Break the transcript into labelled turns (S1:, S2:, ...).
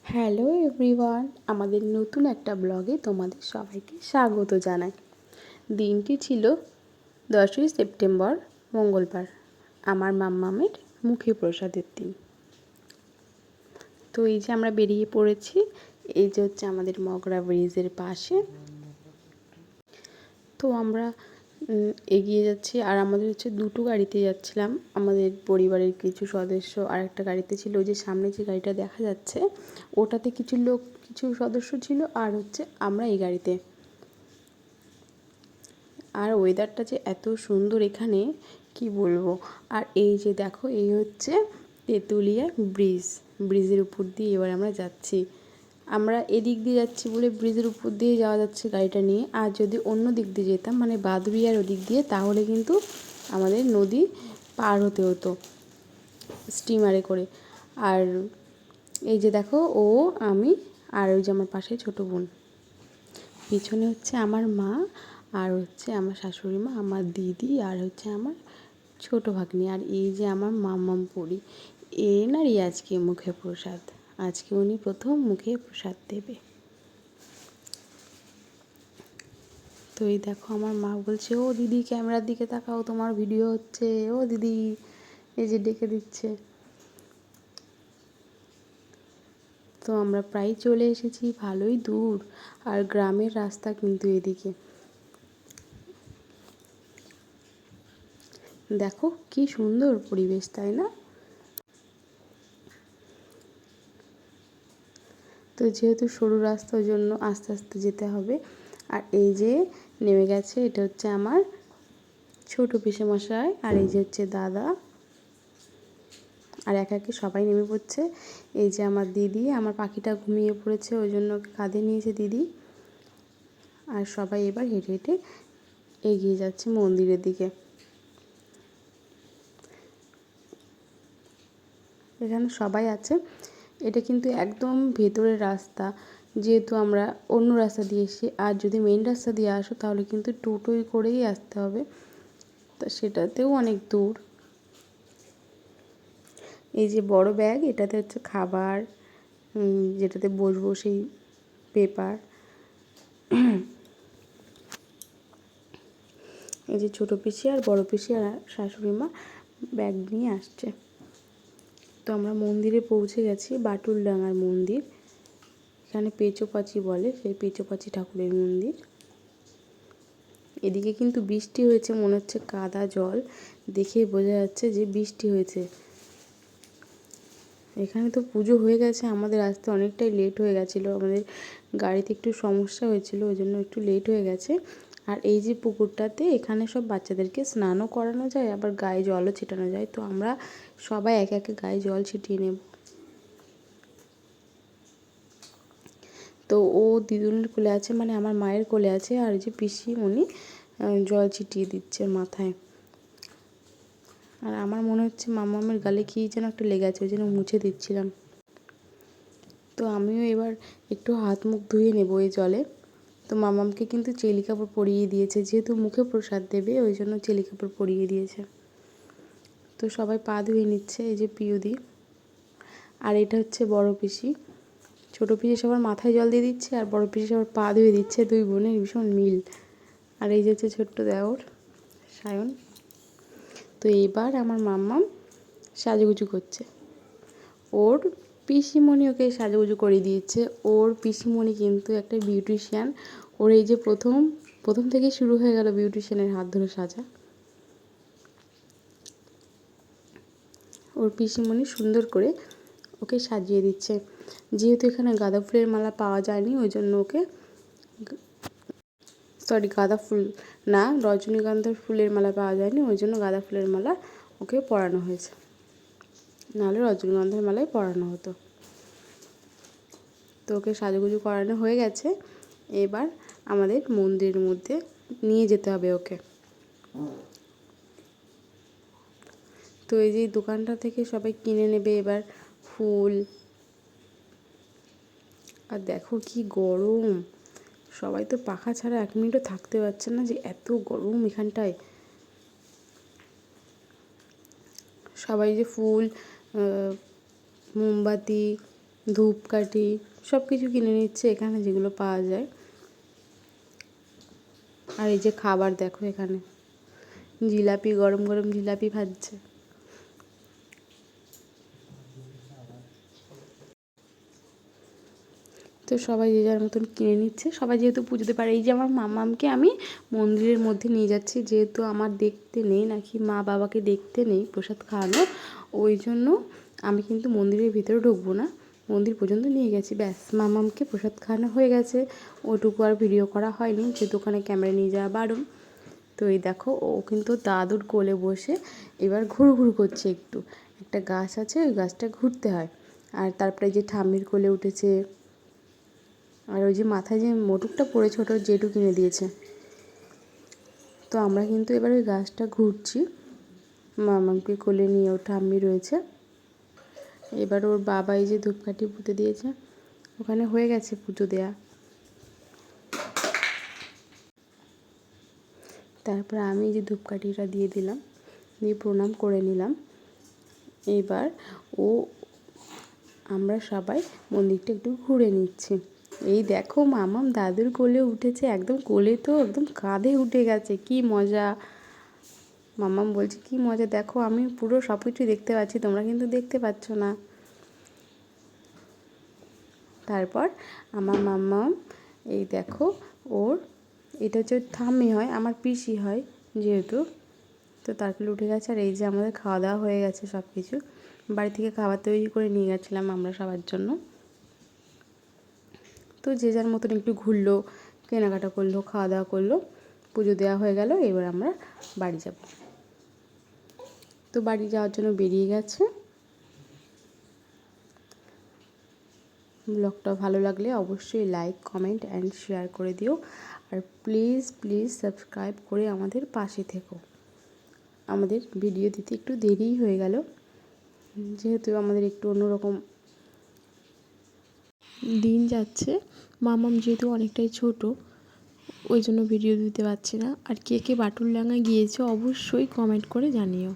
S1: Hello everyone, আমাদের নতুন একটা ব্লগে তোমাদের সবাইকে স্বাগত জানাই। দিনটি ছিল 10ই সেপ্টেম্বর, মঙ্গলবার, আমার মাম্মামের মুখে প্রসাদের দিন। তো এই যে আমরা বেরিয়ে পড়েছি, এই যে হচ্ছে আমাদের মগরা ব্রিজের পাশে। তো আমরা এগিয়ে যাচ্ছি, আর আমাদের হচ্ছে দুটো গাড়িতে যাচ্ছিলাম। আমাদের পরিবারের কিছু সদস্য আর একটা গাড়িতে ছিল, ওই যে সামনে যে গাড়িটা দেখা যাচ্ছে ওটাতে কিছু সদস্য ছিল, আর হচ্ছে আমরা এই গাড়িতে। আর ওয়েদারটা যে এত সুন্দর এখানে কি বলবো। আর এই যে দেখো, এই হচ্ছে তেঁতুলিয়া ব্রিজের উপর দিয়ে এবার আমরা যাচ্ছি। আমরা এদিক দিয়ে যাচ্ছি বলে ব্রিজের উপর দিয়ে যাওয়া যাচ্ছে গাড়িটা নিয়ে, আর যদি অন্য দিক দিয়ে যেতাম মানে বাদুড়িয়ার ওদিক দিয়ে, তাহলে কিন্তু আমাদের নদী পার হতে হতো স্টিমারে করে। আর এই যে দেখো, ও, আমি আর ওই যে আমার পাশে ছোটো বোন, পিছনে হচ্ছে আমার মা, আর হচ্ছে আমার শাশুড়ি মা, আমার দিদি, আর হচ্ছে আমার ছোটো ভাগ্নি, আর এই যে আমার মাম্মাম পড়ি। এনারই আজকে মুখে প্রসাদ, আজকে উনি প্রথম মুখে প্রসাদ দেবে। তো এই দেখো, আমার মা বলছে, ও দিদি ক্যামেরার দিকে তাকাও, তোমার ভিডিও হচ্ছে, ও দিদি, এই যে ডেকে দিচ্ছে। তো আমরা প্রায় চলে এসেছি, ভালোই দূর, আর গ্রামের রাস্তা কিন্তু এদিকে। দেখো কি সুন্দর পরিবেশ, তাই না? তো যেহেতু সরু রাস্তার জন্য আস্তে আস্তে যেতে হবে। আর এই যে নেমে গেছে, এটা হচ্ছে আমার ছোটো পিসেমশাই, আর এই যে হচ্ছে দাদা, আর একে একে সবাই নেমে পড়ছে। এই যে আমার দিদি, আমার পাখিটা ঘুমিয়ে পড়েছে, ওই জন্য কাঁধে নিয়েছে দিদি। আর সবাই এবার হেঁটে হেঁটে এগিয়ে যাচ্ছে মন্দিরের দিকে। এখানে সবাই আছে। এটা কিন্তু একদম ভেতরের রাস্তা, যেহেতু আমরা অন্য রাস্তা দিয়ে এসেছি। আর যদি মেইন রাস্তা দিয়ে আসো তাহলে কিন্তু টোটোয় করেই আসতে হবে, তা সেটাতেও অনেক দূর। এই যে বড় ব্যাগ, এটাতে হচ্ছে খাবার, যেটাতে বসবো সেই পেপার। এই যে ছোটো পিসি আর বড় পিসি আর শাশুড়ি মা ব্যাগ নিয়ে আসছে। তো আমরা মন্দিরে পৌঁছে গেছি, বাটুলডাঙার মন্দির, এখানে পেচোপাচি বলে, সেই পেচোপাচি ঠাকুরের মন্দির। এদিকে কিন্তু বৃষ্টি হয়েছে, মনে হচ্ছে কাদা জল, দেখেই বোঝা যাচ্ছে যে বৃষ্টি হয়েছে। এখানে তো পুজো হয়ে গেছে, আমাদের আসতে অনেকটাই লেট হয়ে গেছিলো, আমাদের গাড়িতে একটু সমস্যা হয়েছিল, ওই জন্য একটু লেট হয়ে গেছে। আর এই যে পুকুরটাতে, এখানে সব বাচ্চাদেরকে স্নানও করানো যায়, আবার গায়ে জলও ছিটানো যায়। তো আমরা সবাই একে একে গায়ে জল ছিটিয়ে নেব। তো ও দিদুনের কোলে আছে, মানে আমার মায়ের কোলে আছে, আর যে পিসি উনি জল ছিটিয়ে দিচ্ছে মাথায়। আর আমার মনে হচ্ছে মামামের গালে কী যেন একটা লেগে আছে, ওই জন্য মুছে দিচ্ছিলাম। তো আমিও এবার একটু হাত মুখ ধুয়ে নেবো এই জলে। তো মামামকে কিন্তু চেলি কাপড় পরিয়ে দিয়েছে, যেহেতু মুখে প্রসাদ দেবে ওই জন্য চেলি কাপড় পরিয়ে দিয়েছে। তো সবাই পা ধুয়ে নিচ্ছে, এই যে পিউদি, আর এটা হচ্ছে বড় পিসি। ছোটো পিসি সবার মাথায় জল দিয়ে দিচ্ছে, আর বড় পিসি সবার পা ধুয়ে দিচ্ছে, দুই বোনের ভীষণ মিল। আর এই যে হচ্ছে ছোট্ট দেওর সায়ন। তো এবার আমার মাম্মাম সাজুগুজু করছে, ওর পিসিমণি ওকে সাজুগুজু করে দিয়েছে। ওর পিসিমণি কিন্তু একটা বিউটিশিয়ান, ওর এই যে প্রথম থেকে শুরু হয়ে গেল বিউটিশিয়ানের হাত ধরে সাজা। ওর পিসিমণি সুন্দর করে ওকে সাজিয়ে দিচ্ছে। যেহেতু এখানে গাঁদা ফুলের মালা পাওয়া যায়নি, ওই জন্য ওকে, গাঁদা ফুল না, রজনীগন্ধার ফুলের মালা পাওয়া যায়নি, ওই জন্য গাঁদা ফুলের মালা ওকে পরানো হয়েছে, নাহলে রজনীগন্ধার মালাই পরানো হতো। তো ওকে সাজুগুজু করানো হয়ে গেছে, এবার আমাদের মন্দিরের মধ্যে নিয়ে যেতে হবে ওকে। তো এই যে দোকানটা থেকে সবাই কিনে নেবে এবার ফুল। আর দেখো কি গরম, সবাই তো পাখা ছাড়া এক মিনিটও থাকতে পারছে না, যে এত গরম এখানটায়। সবাই যে ফুল, মোমবাতি ধূপকাঠি সব কিছু কিনে নিচ্ছে এখানে যেগুলো পাওয়া যায়। আর এই যে খাবার দেখো, এখানে জিলাপি, গরম গরম জিলাপি ভাজছে। তো সবাই যে যার মতন কিনে নিচ্ছে, সবাই যেহেতু পুজোতে পারে। এই যে আমার মামামকে আমি মন্দিরের মধ্যে নিয়ে যাচ্ছি, যেহেতু আমার দেখতে নেই, নাকি মা বাবাকে দেখতে নেই প্রসাদ খাওয়ানো, ওই জন্য আমি কিন্তু মন্দিরের ভিতরে ঢুকবো না, মন্দির পর্যন্ত নিয়ে গেছি। ব্যাস, মামামকে প্রসাদ খাওয়ানো হয়ে গেছে, ওটুকু আর ভিডিও করা হয়নি, যে দোকানে ক্যামেরা নিয়ে যাওয়া বারণ। তো এই দেখো, ও কিন্তু দাদুর কোলে বসে এবার ঘুরঘুর করছে একটু। একটা গাছ আছে, ওই গাছটা ঘুরতে হয়। আর তারপরে যে ঠাম্মির কোলে উঠেছে, আর ওই যে মাথায় যে মোটুকটা পড়েছে ওটা জেঠু কিনে দিয়েছে। তো আমরা কিন্তু এবার ওই গাছটা ঘুরছি, মামাকে কোলে নিয়ে, ওর ঠাম্মি রয়েছে। এবার ওর বাবা এই যে ধূপকাঠি পুঁতে দিয়েছে, ওখানে হয়ে গেছে পুজো দেয়া। তারপর আমি এই যে ধূপকাঠিটা দিয়ে দিলাম, দিয়ে প্রণাম করে নিলাম। এবার আমরা সবাই মন্দিরটা একটু ঘুরে নিচ্ছি। এই দেখো, মামাম দাদুর কোলে উঠেছে, একদম কোলে তো একদম কাঁধে উঠে গেছে, কি মজা। মামাম বলছে কি মজা, দেখো আমি পুরো সব কিছুই দেখতে পাচ্ছি, তোমরা কিন্তু দেখতে পাচ্ছ না। তারপর আমার মামাম, এই দেখো, ওর এটা হচ্ছে ঠাম্মি হয়, আমার পিসি হয় যেহেতু, তো তারপরে উঠে গেছে। আর এই যে আমাদের খাওয়া দাওয়া হয়ে গেছে, সব কিছু বাড়ি থেকে খাবার তৈরি করে নিয়ে গেছিলাম আমরা সবার জন্য। তো যে যার মতন একটু ঘুরলো, কেনাকাটা করলো, খাওয়া দাওয়া করলো, পুজো দেওয়া হয়ে গেল। এবার আমরা বাড়ি যাব। তো বাড়ি যাওয়ার জন্য বেরিয়ে গেছে। ব্লগটা ভালো লাগলে অবশ্যই লাইক, কমেন্ট অ্যান্ড শেয়ার করে দিও। আর প্লিজ প্লিজ সাবস্ক্রাইব করে আমাদের পাশে থেকো। আমাদের ভিডিও দিতে একটু দেরিই হয়ে গেল, যেহেতু আমাদের একটু অন্যরকম দিন যাচ্ছে। মামাম যেহেতু অনেকটাই ছোট, ওই জন্য ভিডিও দিতে পারছি না। আর কে কে বাটুল ডাঙা গিয়েছে অবশ্যই কমেন্ট করে জানিও।